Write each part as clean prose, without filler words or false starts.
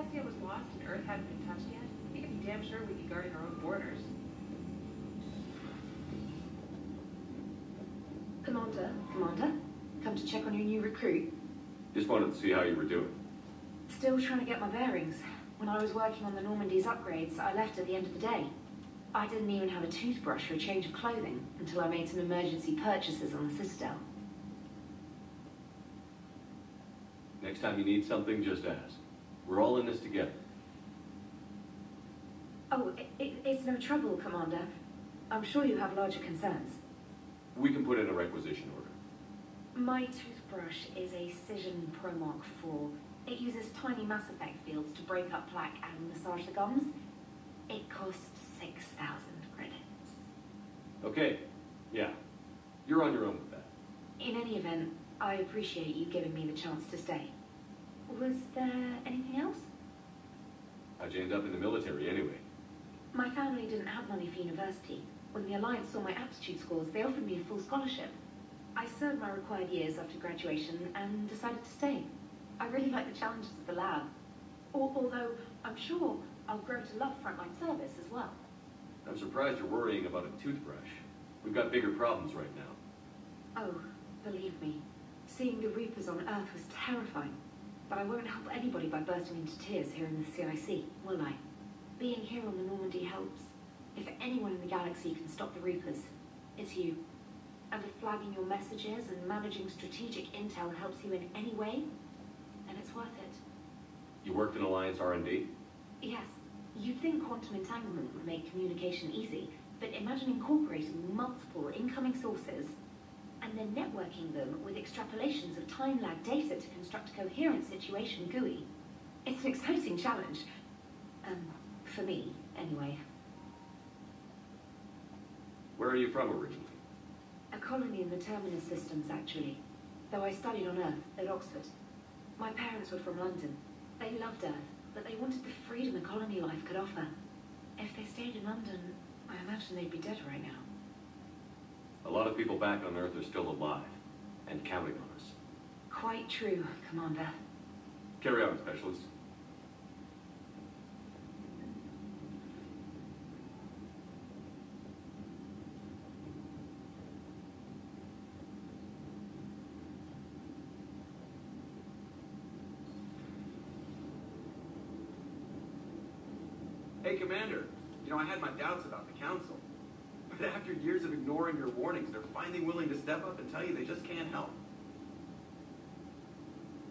Celestia was lost and Earth hadn't been touched yet, we could be damn sure we'd be guarding our own borders. Commander, come to check on your new recruit. Just wanted to see how you were doing. Still trying to get my bearings. When I was working on the Normandy's upgrades, I left at the end of the day. I didn't even have a toothbrush or a change of clothing until I made some emergency purchases on the Citadel. Next time you need something, just ask. We're all in this together. Oh, it's no trouble, Commander. I'm sure you have larger concerns. We can put in a requisition order. My toothbrush is a Cision Pro Mark IV. It uses tiny Mass Effect fields to break up plaque and massage the gums. It costs 6,000 credits. Okay, yeah. You're on your own with that. In any event, I appreciate you giving me the chance to stay. Was there anything else? How'd you end up in the military anyway? My family didn't have money for university. When the Alliance saw my aptitude scores, they offered me a full scholarship. I served my required years after graduation and decided to stay. I really like the challenges of the lab. Although, I'm sure I'll grow to love frontline service as well. I'm surprised you're worrying about a toothbrush. We've got bigger problems right now. Oh, believe me, seeing the Reapers on Earth was terrifying. But I won't help anybody by bursting into tears here in the CIC, will I? Being here on the Normandy helps. If anyone in the galaxy can stop the Reapers, it's you. And if flagging your messages and managing strategic intel helps you in any way, then it's worth it. You worked in Alliance R&D? Yes. You'd think quantum entanglement would make communication easy, but imagine incorporating multiple incoming sources and then networking them with extrapolations of time-lag data to construct a coherent situation GUI. It's an exciting challenge. For me, anyway. Where are you from originally? A colony in the Terminus systems, actually. Though I studied on Earth, at Oxford. My parents were from London. They loved Earth, but they wanted the freedom a colony life could offer. If they stayed in London, I imagine they'd be dead right now. A lot of people back on Earth are still alive, and counting on us. Quite true, Commander. Carry on, Specialist. Hey, Commander. You know, I had my doubts about the Council. But after years of ignoring your warnings, they're finally willing to step up and tell you they just can't help.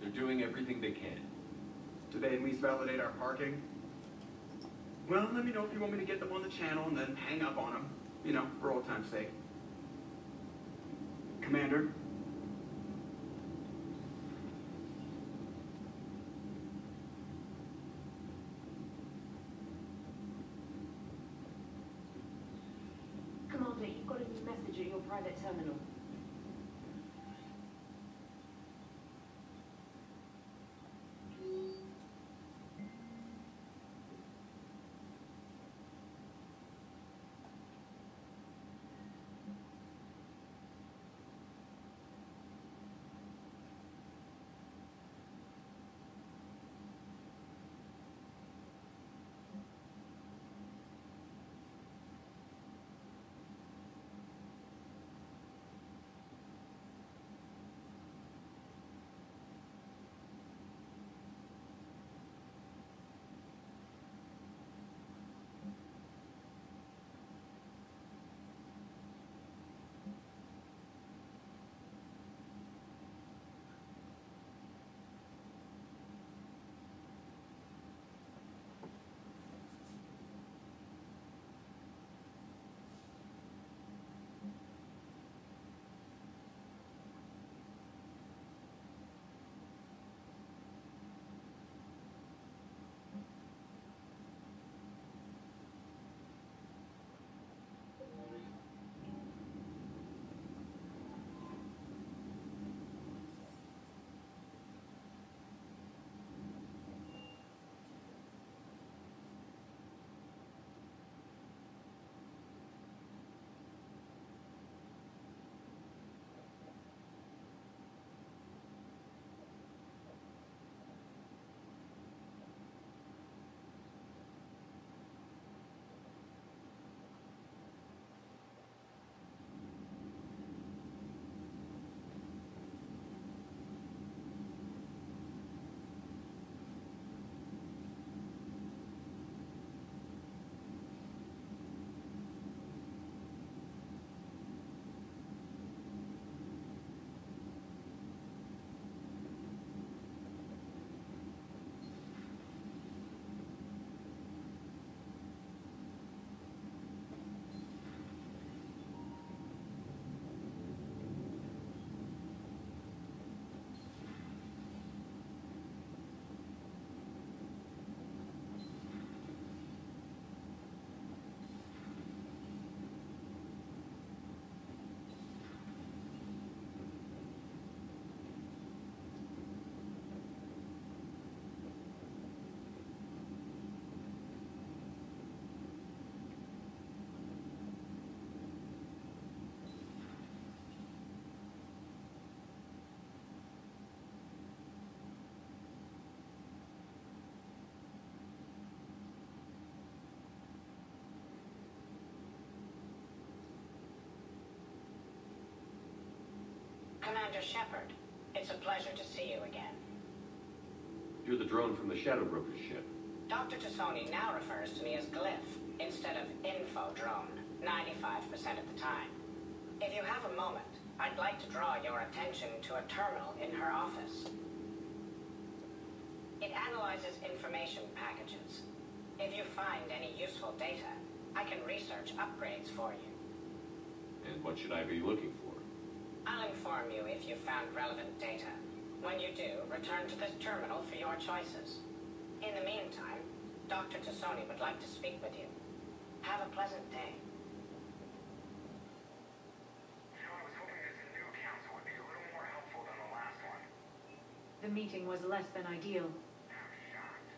They're doing everything they can. Do they at least validate our parking? Well, let me know if you want me to get them on the channel and then hang up on them. You know, for old time's sake. Commander? Commander, you've got a new message at your private terminal. Commander Sheppard. It's a pleasure to see you again. You're the drone from the Shadow Broker's ship. Dr. Tassoni now refers to me as Glyph instead of Info Drone, 95% of the time. If you have a moment, I'd like to draw your attention to a terminal in her office. It analyzes information packages. If you find any useful data, I can research upgrades for you. And what should I be looking for? I'll inform you if you found relevant data. When you do, return to this terminal for your choices. In the meantime, Dr. Tassoni would like to speak with you. Have a pleasant day. I was hoping this new council would be a little more helpful than the last one. The meeting was less than ideal. I'm shocked.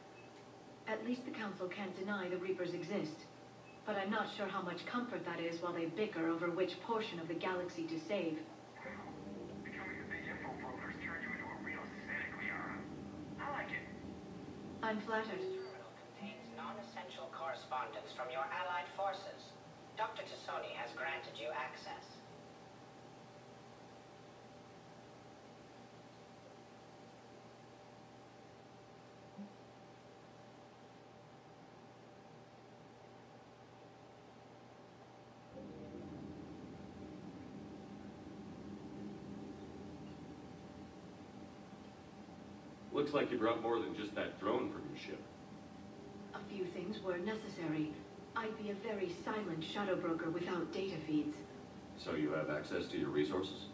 At least the council can't deny the Reapers exist. But I'm not sure how much comfort that is while they bicker over which portion of the galaxy to save. Becoming a big info broker's turned you into a real cynic, Liara. I like it. I'm flattered. This terminal contains non-essential correspondence from your allied forces. Dr. Tassoni has granted you access. Looks like you brought more than just that drone from your ship. A few things were necessary. I'd be a very silent shadow broker without data feeds. So you have access to your resources?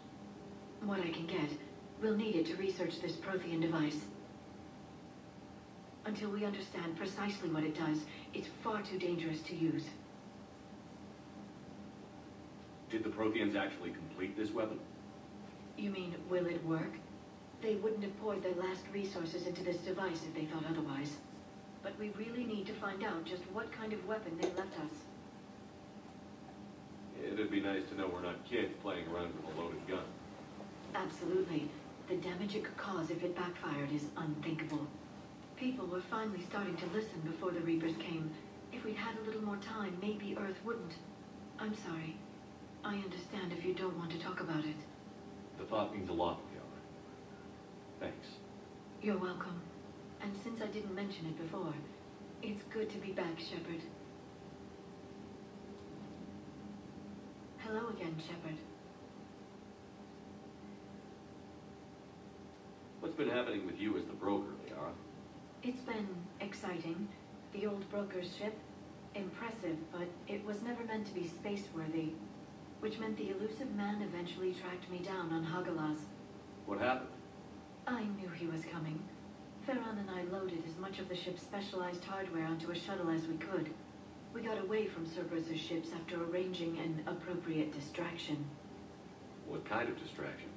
What I can get. We'll need it to research this Prothean device. Until we understand precisely what it does, it's far too dangerous to use. Did the Protheans actually complete this weapon? You mean, will it work? They wouldn't have poured their last resources into this device if they thought otherwise. But we really need to find out just what kind of weapon they left us. It'd be nice to know we're not kids playing around with a loaded gun. Absolutely. The damage it could cause if it backfired is unthinkable. People were finally starting to listen before the Reapers came. If we'd had a little more time, maybe Earth wouldn't. I'm sorry. I understand if you don't want to talk about it. The thought means a lot, Liara. Thanks. You're welcome. And since I didn't mention it before, it's good to be back, Sheppard. Hello again, Sheppard. What's been happening with you as the broker, Liara? It's been exciting. The old broker's ship, impressive, but it was never meant to be space-worthy, which meant the elusive man eventually tracked me down on Hagalaz. What happened? I knew he was coming. Ferran and I loaded as much of the ship's specialized hardware onto a shuttle as we could. We got away from Cerberus' ships after arranging an appropriate distraction. What kind of distraction?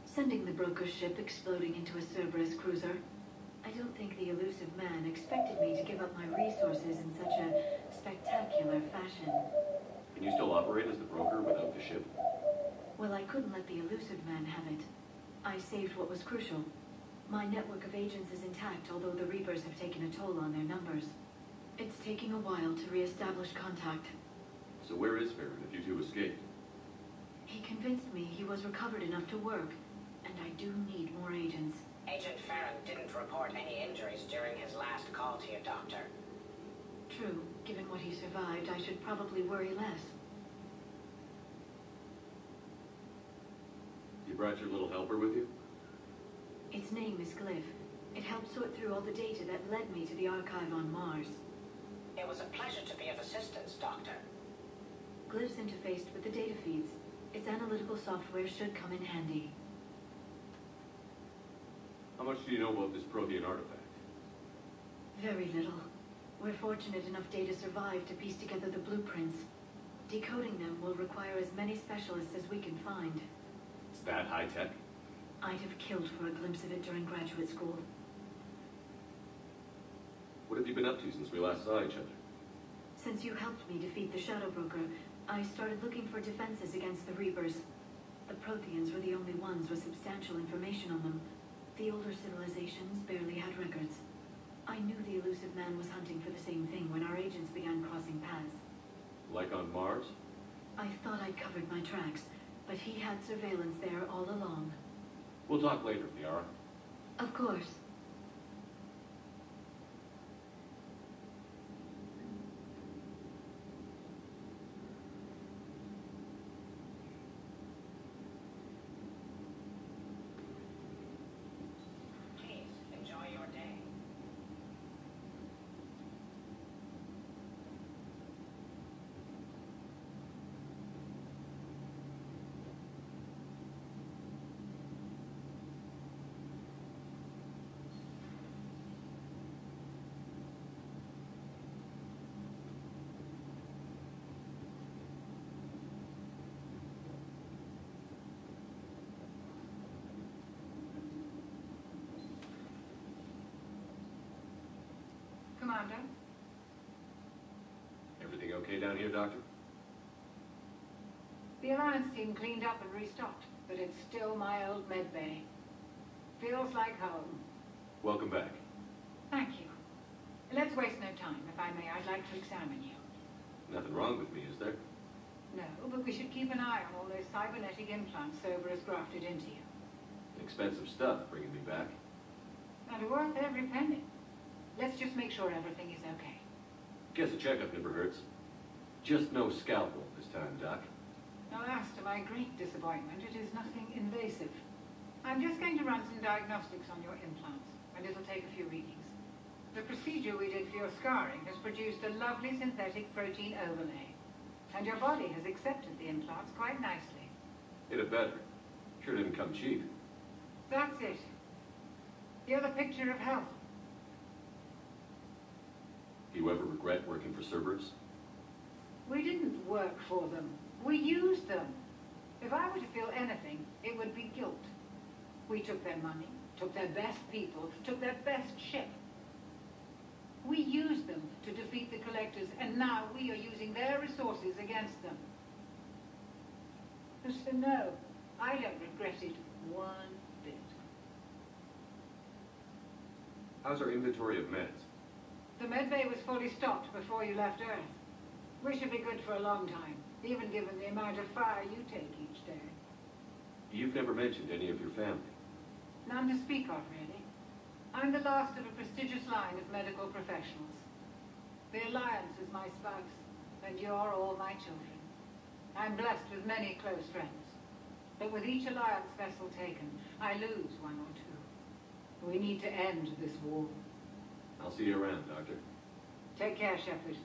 Sending the broker's ship exploding into a Cerberus cruiser. I don't think the elusive man expected me to give up my resources in such a spectacular fashion. Can you still operate as the broker without the ship? Well, I couldn't let the elusive man have it. I saved what was crucial. My network of agents is intact, although the Reapers have taken a toll on their numbers. It's taking a while to re-establish contact. So where is Ferran if you two escaped? He convinced me he was recovered enough to work, and I do need more agents. Agent Ferran didn't report any injuries during his last call to you, Doctor. True, given what he survived, I should probably worry less. You brought your little helper with you? Its name is Glyph. It helped sort through all the data that led me to the archive on Mars. It was a pleasure to be of assistance, Doctor. Glyph's interfaced with the data feeds. Its analytical software should come in handy. How much do you know about this Prothean artifact? Very little. We're fortunate enough data survived to piece together the blueprints. Decoding them will require as many specialists as we can find. It's that high-tech? I'd have killed for a glimpse of it during graduate school. What have you been up to since we last saw each other? Since you helped me defeat the Shadow Broker, I started looking for defenses against the Reapers. The Protheans were the only ones with substantial information on them. The older civilizations barely had records. I knew the elusive man was hunting for the same thing when our agents began crossing paths. Like on Mars? I thought I'd covered my tracks, but he had surveillance there all along. We'll talk later, Liara. Of course. Please, enjoy your day. Commander? Everything okay down here, Doctor? The Alliance team cleaned up and restocked, but it's still my old med bay. Feels like home. Welcome back. Thank you. Let's waste no time. If I may, I'd like to examine you. Nothing wrong with me, is there? No, but we should keep an eye on all those cybernetic implants Sober has grafted into you. Expensive stuff bringing me back. And worth every penny. Let's just make sure everything is okay. Guess a checkup never hurts. Just no scalpel this time, Doc. Alas, to my great disappointment, it is nothing invasive. I'm just going to run some diagnostics on your implants, and it'll take a few readings. The procedure we did for your scarring has produced a lovely synthetic protein overlay, and your body has accepted the implants quite nicely. Hit it better. Sure didn't come cheap. That's it. You're the picture of health. Do you ever regret working for Cerberus? We didn't work for them. We used them. If I were to feel anything, it would be guilt. We took their money, took their best people, took their best ship. We used them to defeat the Collectors, and now we are using their resources against them. So no, I don't regret it one bit. How's our inventory of meds? The medbay was fully stocked before you left Earth. We should be good for a long time, even given the amount of fire you take each day. You've never mentioned any of your family. None to speak of, really. I'm the last of a prestigious line of medical professionals. The Alliance is my spouse, and you're all my children. I'm blessed with many close friends. But with each Alliance vessel taken, I lose one or two. We need to end this war. I'll see you around, Doctor. Take care, Sheppard.